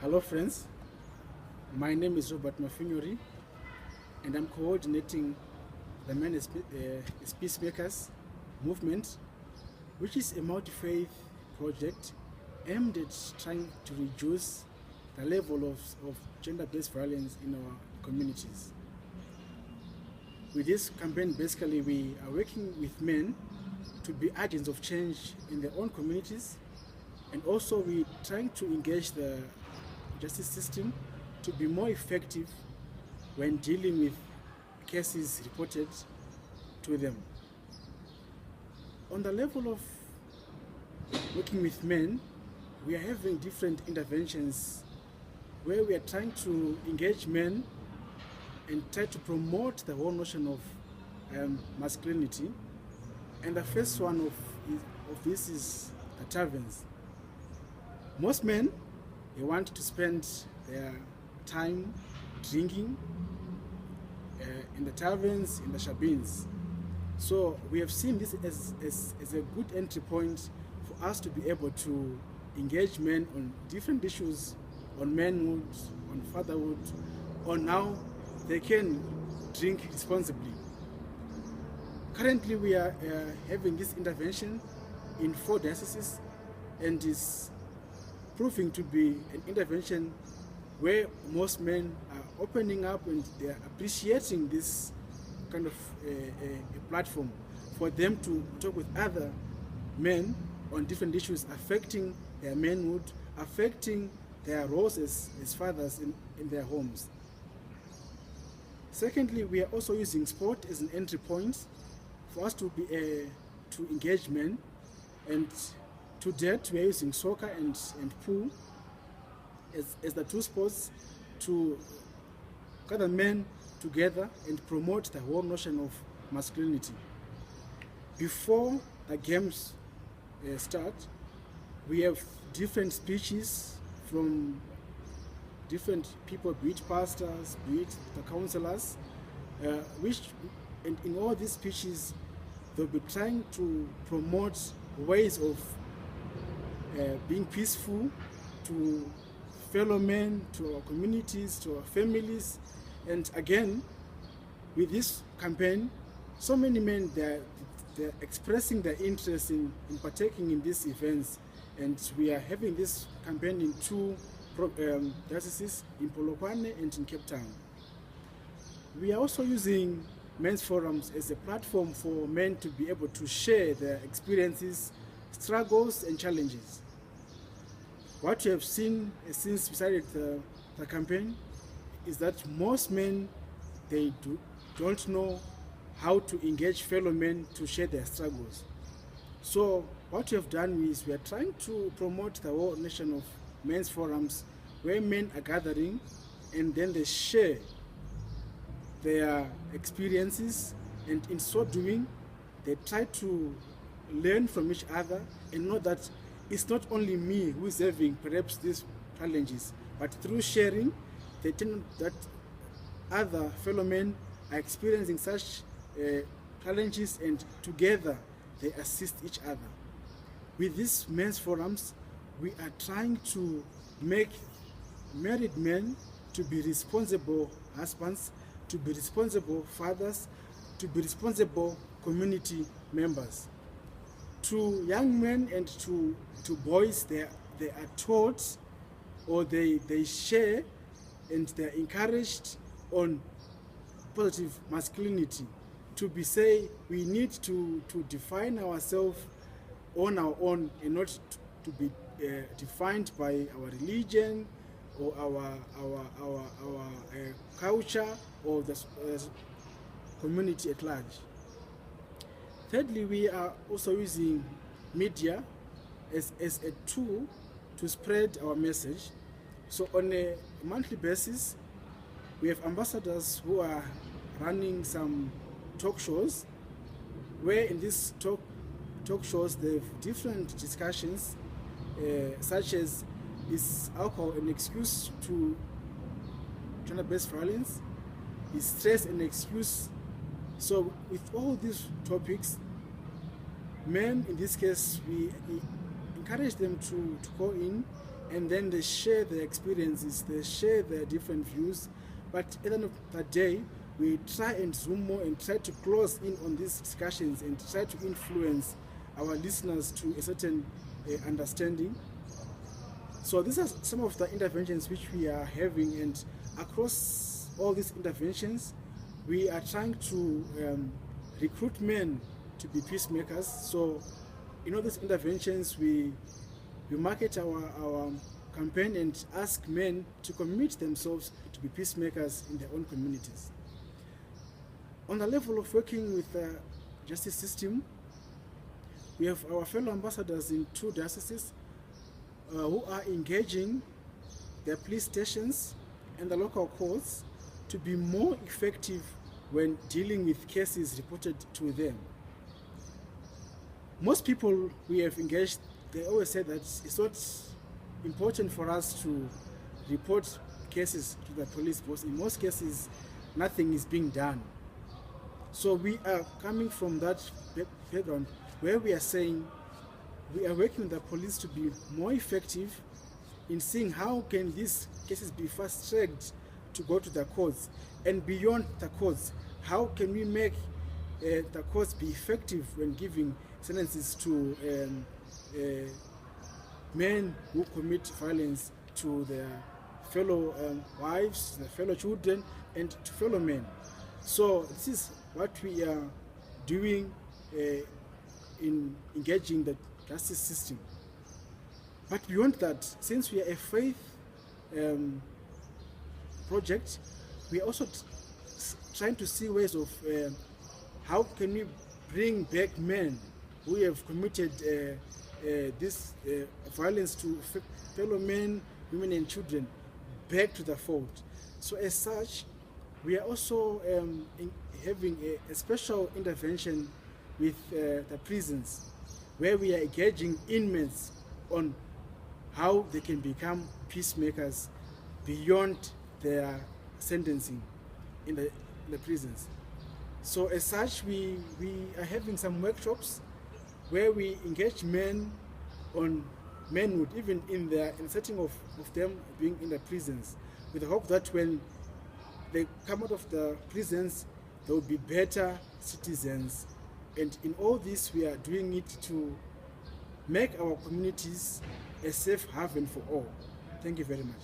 Hello friends, my name is Robert Mafinyori and I'm coordinating the Men as Peacemakers movement, which is a multi-faith project aimed at trying to reduce the level of gender-based violence in our communities. With this campaign, basically we are working with men to be agents of change in their own communities, and also we're trying to engage the justice system to be more effective when dealing with cases reported to them. On the level of working with men, we are having different interventions where we are trying to engage men and try to promote the whole notion of masculinity. And the first one of this is the taverns. Most men, they want to spend their time drinking in the taverns, in the shabeens. So we have seen this as a good entry point for us to be able to engage men on different issues, on manhood, on fatherhood, on how they can drink responsibly. Currently we are having this intervention in 4 dioceses, and is proving to be an intervention where most men are opening up and they are appreciating this kind of a platform for them to talk with other men on different issues affecting their manhood, affecting their roles as fathers in their homes. Secondly, we are also using sport as an entry point for us to be to engage men, and to date we are using soccer and pool as the 2 sports to gather men together and promote the whole notion of masculinity. Before the games start, we have different speeches from different people, be it pastors, be it the counselors, and in all these speeches they'll be trying to promote ways of being peaceful to fellow men, to our communities, to our families. And again, with this campaign, so many men, they're expressing their interest in partaking in these events, and we are having this campaign in 2 dioceses, in Polokwane and in Cape Town. We are also using men's forums as a platform for men to be able to share their experiences, struggles and challenges. What we have seen since we started the campaign is that most men, they don't know how to engage fellow men to share their struggles. So what we have done is we are trying to promote the whole nation of men's forums where men are gathering, and then they share their experiences, and in so doing they try to learn from each other and know that it's not only me who is having perhaps these challenges, but through sharing they tell that other fellow men are experiencing such challenges, and together they assist each other. With these men's forums, we are trying to make married men to be responsible husbands, to be responsible fathers, to be responsible community members. To young men and to boys, they are taught, or they share and they are encouraged on positive masculinity, to be say we need to define ourselves on our own and not to be defined by our religion or our culture or the community at large. Thirdly, we are also using media as a tool to spread our message. So on a monthly basis, we have ambassadors who are running some talk shows, where in these talk shows they have different discussions, such as, is alcohol an excuse to gender-based violence? Is stress an excuse? So with all these topics, men in this case, we encourage them to go in and then they share their experiences, they share their different views. But at the end of the day, we try and zoom more and try to close in on these discussions and try to influence our listeners to a certain understanding. So these are some of the interventions which we are having, and across all these interventions, we are trying to recruit men to be peacemakers. So in all these interventions, we market our campaign and ask men to commit themselves to be peacemakers in their own communities. On the level of working with the justice system, we have our fellow ambassadors in 2 dioceses who are engaging the police stations and the local courts to be more effective when dealing with cases reported to them. Most people we have engaged, they always say that it's not important for us to report cases to the police, because in most cases nothing is being done. So we are coming from that background where we are saying we are working with the police to be more effective in seeing how can these cases be fast-tracked to go to the courts, and beyond the courts, how can we make the courts be effective when giving sentences to men who commit violence to their fellow wives, their fellow children, and to fellow men. So this is what we are doing in engaging the justice system. But beyond that, since we are a faith project, we are also trying to see ways of how can we bring back men who have committed this violence to fellow men, women and children back to the fold. So as such, we are also having a special intervention with the prisons, where we are engaging inmates on how they can become peacemakers beyond their sentencing in the prisons. So as such, we are having some workshops where we engage men on manhood, even in the setting of them being in the prisons, with the hope that when they come out of the prisons, they will be better citizens. And in all this, we are doing it to make our communities a safe haven for all. Thank you very much.